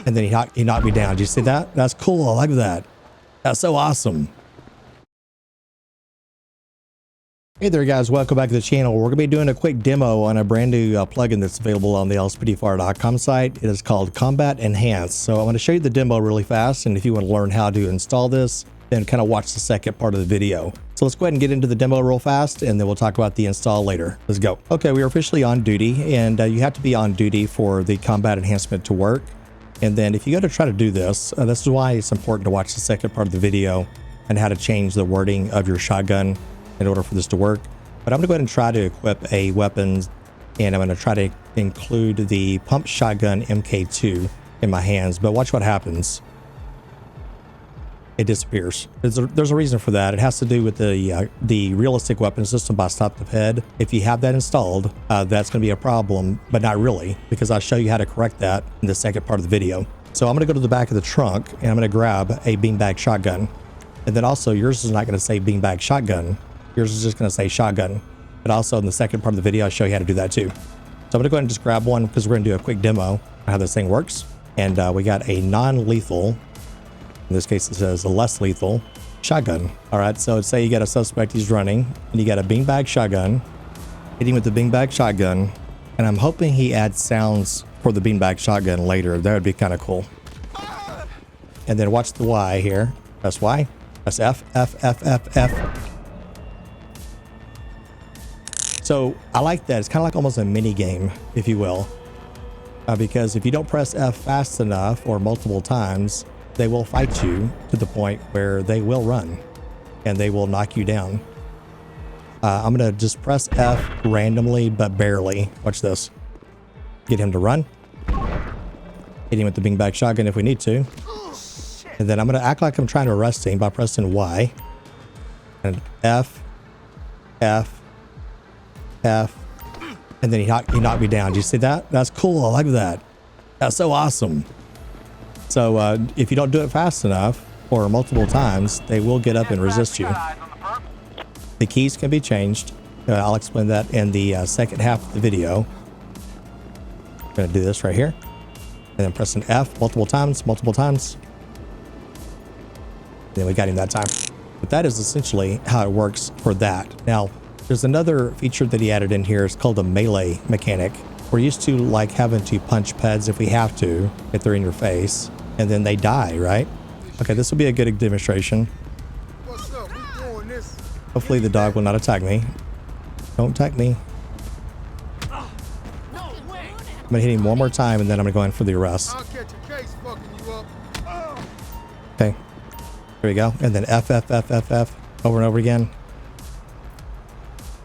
And then he knocked me down. Did you see that? That's cool. I like that. That's so awesome. Hey there guys, welcome back to the channel. We're going to be doing a quick demo on a brand new plugin that's available on the LSPDFR.com site. It is called Combat Enhanced. So I'm going to show you the demo really fast, and if you want to learn how to install this, then kind of watch the second part of the video. So let's go ahead and get into the demo real fast, and then we'll talk about the install later. Let's go. Okay, we are officially on duty, and you have to be on duty for the combat enhancement to work. And then if you go to try to do this, this is why it's important to watch the second part of the video and how to change the wording of your shotgun in order for this to work. But I'm gonna go ahead and try to equip a weapon, and I'm gonna try to include the pump shotgun MK2 in my hands, but watch what happens. It disappears. There's a reason for that. It has to do with the realistic weapon system by Stop the Ped. If you have that installed, that's gonna be a problem, but not really, because I'll show you how to correct that in the second part of the video. So I'm gonna go to the back of the trunk, and I'm gonna grab a beanbag shotgun. And then also, yours is not gonna say beanbag shotgun. Yours is just going to say shotgun. But also in the second part of the video, I'll show you how to do that too. So I'm going to go ahead and just grab one because we're going to do a quick demo on how this thing works. And we got a non-lethal, in this case it says a less lethal, shotgun. All right, so say you got a suspect, he's running, and you got a beanbag shotgun. Hit him with the beanbag shotgun. And I'm hoping he adds sounds for the beanbag shotgun later. That would be kind of cool. And then watch the Y here. Press Y. Press F, F, F, F, F. So I like that. It's kind of like almost a mini game, if you will, because if you don't press F fast enough or multiple times, they will fight you to the point where they will run and they will knock you down. I'm going to just press F randomly, but barely. Watch this. Get him to run. Hit him with the beanbag shotgun if we need to. And then I'm going to act like I'm trying to arrest him by pressing Y and F, F, F, and then he knocked me down. Did you see that? That's cool. I like that. That's so awesome. So if you don't do it fast enough or multiple times, they will get up and resist you. The keys can be changed. I'll explain that in the second half of the video. I'm going to do this right here. And then pressing F multiple times. Then we got him that time. But that is essentially how it works for that. Now, there's another feature that he added in here. It's called the melee mechanic. We're used to like having to punch peds if we have to, if they're in your face, and then they die, right? Okay, this will be a good demonstration. What's up? We doing this. Hopefully the dog will not attack me. Don't attack me. I'm gonna hit him one more time, and then I'm gonna go in for the arrest. I'll catch a case fucking you up. Okay, here we go. And then F, F, F, F, F, over and over again.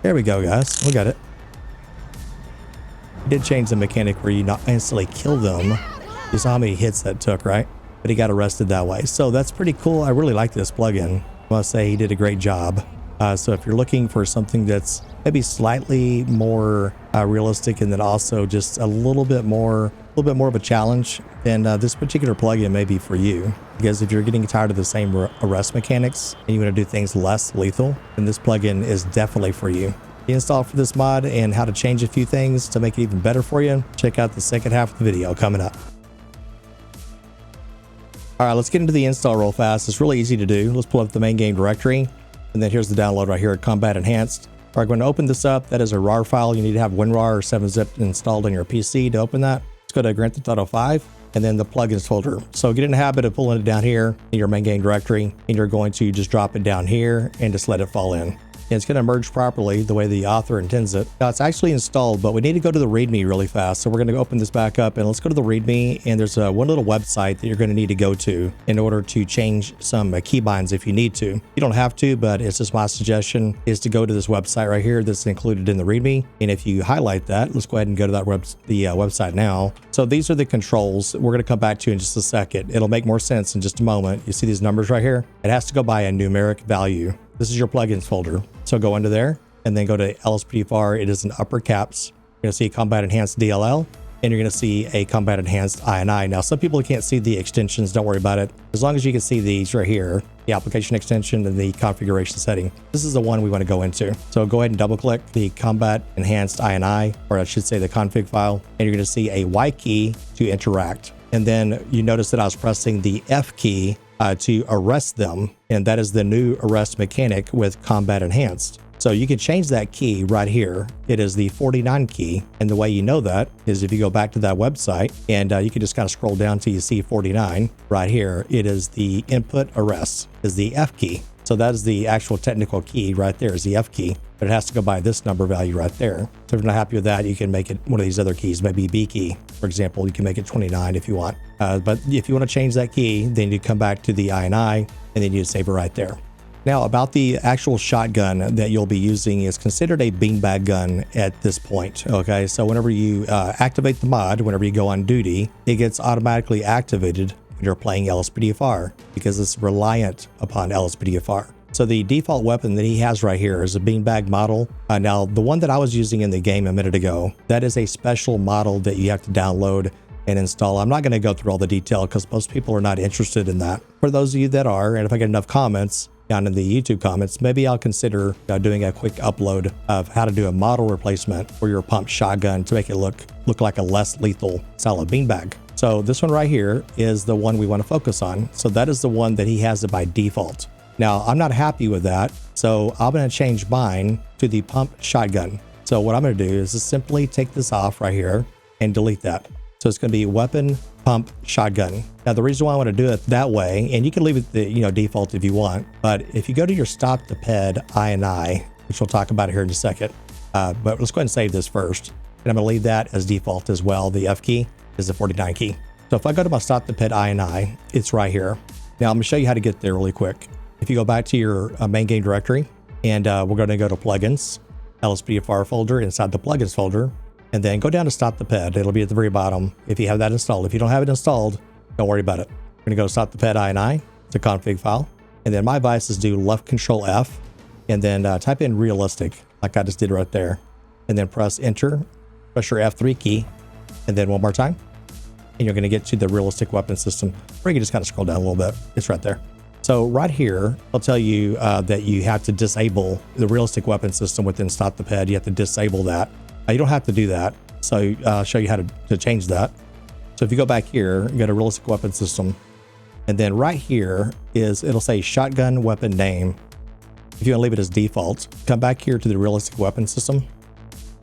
There we go, guys. We got it. He did change the mechanic where you not instantly kill them. You saw how many hits that took, right? But he got arrested that way. So that's pretty cool. I really like this plugin. I must say he did a great job. So if you're looking for something that's maybe slightly more realistic, and then also just a little bit more of a challenge, then this particular plugin may be for you. Because if you're getting tired of the same arrest mechanics and you want to do things less lethal, then this plugin is definitely for you. The install for this mod and how to change a few things to make it even better for you, check out the second half of the video coming up. All right, let's get into the install real fast. It's really easy to do. Let's pull up the main game directory, and then here's the download right here at Combat Enhanced. All right, going to open this up. That is a RAR file. You need to have WinRAR or 7-zip installed on your PC to open that. Let's go to Grand Theft Auto 5. And then the plugins folder. So get in the habit of pulling it down here in your main game directory, and you're going to just drop it down here and just let it fall in. And it's going to merge properly the way the author intends it. Now it's actually installed, but we need to go to the README really fast. So we're going to open this back up, and let's go to the README. And there's one little website that you're going to need to go to in order to change some keybinds if you need to. You don't have to, but it's just my suggestion is to go to this website right here that's included in the README. And if you highlight that, let's go ahead and go to that website now. So these are the controls we're going to come back to in just a second. It'll make more sense in just a moment. You see these numbers right here? It has to go by a numeric value. This is your plugins folder. So go into there and then go to LSPDFR. It is in upper caps. You're going to see Combat Enhanced DLL, and you're going to see a Combat Enhanced INI. Now, some people can't see the extensions. Don't worry about it. As long as you can see these right here, the application extension and the configuration setting, this is the one we want to go into. So go ahead and double click the Combat Enhanced INI, or I should say the config file, and you're going to see a Y key to interact. And then you notice that I was pressing the F key to arrest them. And that is the new arrest mechanic with Combat Enhanced. So you can change that key right here. It is the 49 key. And the way you know that is if you go back to that website and you can just kind of scroll down till you see 49 right here. It is the input arrest is the F key. So that is the actual technical key right there is the F key, but it has to go by this number value right there. So if you're not happy with that, you can make it one of these other keys, maybe B key, for example. You can make it 29 if you want. But if you want to change that key, then you come back to the INI and then you save it right there. Now, about the actual shotgun that you'll be using is considered a beanbag gun at this point, okay? So whenever you activate the mod, whenever you go on duty, it gets automatically activated when you're playing LSPDFR because it's reliant upon LSPDFR. So the default weapon that he has right here is a beanbag model. Now, the one that I was using in the game a minute ago, that is a special model that you have to download and install. I'm not going to go through all the detail because most people are not interested in that. For those of you that are, and if I get enough comments, down in the YouTube comments, maybe I'll consider doing a quick upload of how to do a model replacement for your pump shotgun to make it look like a less lethal style of beanbag. So this one right here is the one we want to focus on. So that is the one that he has it by default. Now I'm not happy with that. So I'm going to change mine to the pump shotgun. So what I'm going to do is just simply take this off right here and delete that. So it's going to be weapon pump shotgun. Now the reason why I want to do it that way, and you can leave it the default if you want, but if you go to your stop the ped INI, which we'll talk about here in a second, but let's go ahead and save this first. And I'm going to leave that as default as well. The F key is the 49 key. So if I go to my stop the ped INI, it's right here. Now I'm going to show you how to get there really quick. If you go back to your main game directory, and we're going to go to plugins, LSPDFR folder, inside the plugins folder, and then go down to stop the ped. It'll be at the very bottom if you have that installed. If you don't have it installed, don't worry about it. We're going to go to stop the ped INI, it's a config file. And then my advice is do left control F and then type in realistic like I just did right there. And then press enter, press your F3 key, and then one more time. And you're going to get to the realistic weapon system, or you can just kind of scroll down a little bit. It's right there. So right here, I'll tell you that you have to disable the realistic weapon system within stop the ped. You have to disable that. You don't have to do that. So I'll show you how to change that. So if you go back here, you go to realistic weapon system, and then right here it'll say shotgun weapon name. If you want to leave it as default, come back here to the realistic weapon system.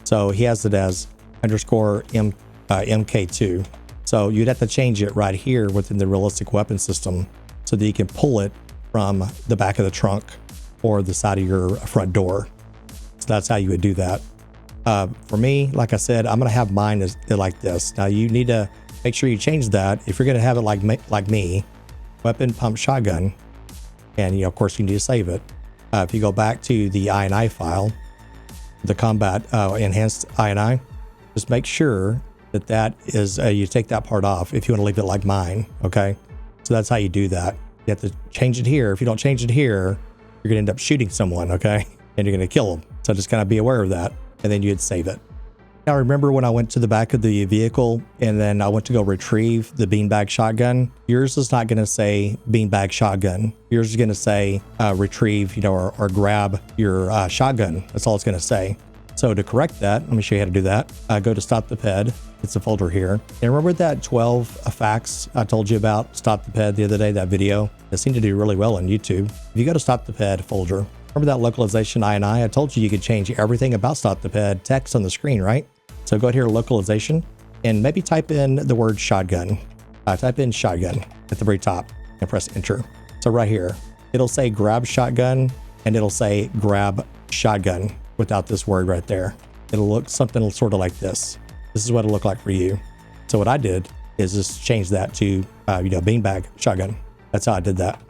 So he has it as _ MK2. So you'd have to change it right here within the realistic weapon system so that you can pull it from the back of the trunk or the side of your front door. So that's how you would do that. For me, like I said, I'm going to have mine as like this. Now you need to make sure you change that. If you're going to have it like me, weapon pump shotgun, and of course you need to save it. If you go back to the INI file, the combat enhanced INI, just make sure that is, you take that part off if you want to leave it like mine. Okay. So that's how you do that. You have to change it here. If you don't change it here, you're going to end up shooting someone. Okay. And you're going to kill them. So just kind of be aware of that. And then you'd save it. Now remember when I went to the back of the vehicle and then I went to go retrieve the beanbag shotgun, yours is not going to say beanbag shotgun. Yours is going to say retrieve, or grab your shotgun. That's all it's going to say. So to correct that, let me show you how to do that. Go to stop the ped. It's a folder here. And remember that 12 facts I told you about stop the ped the other day, that video? It seemed to do really well on YouTube. If you go to stop the ped folder, remember that localization INI? I told you could change everything about stop the ped text on the screen, right? So go here to localization and maybe type in the word shotgun. Type in shotgun at the very top and press enter. So right here, it'll say grab shotgun and it'll say grab shotgun without this word right there. It'll look something sort of like this. This is what it'll look like for you. So what I did is just change that to, beanbag shotgun. That's how I did that.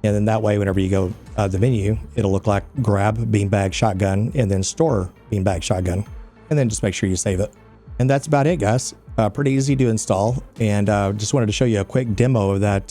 And then that way, whenever you go the menu, it'll look like grab beanbag shotgun and then store beanbag shotgun. And then just make sure you save it. And that's about it, guys. Pretty easy to install. And just wanted to show you a quick demo of that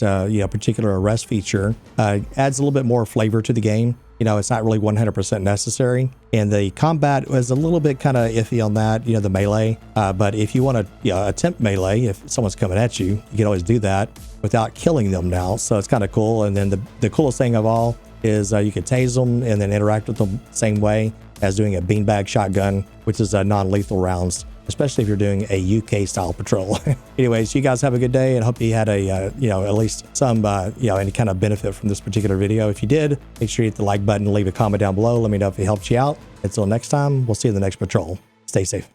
particular arrest feature. Adds a little bit more flavor to the game. It's not really 100% necessary. And the combat was a little bit kind of iffy on that, the melee. But if you want to attempt melee, if someone's coming at you, you can always do that without killing them now. So it's kind of cool. And then the coolest thing of all is you can tase them and then interact with them the same way as doing a beanbag shotgun, which is non-lethal rounds. especially if you're doing a UK style patrol. Anyways, you guys have a good day, and hope you had a, you know, at least some, you know, any kind of benefit from this particular video. If you did, make sure you hit the like button, leave a comment down below. Let me know if it helped you out. Until next time, we'll see you in the next patrol. Stay safe.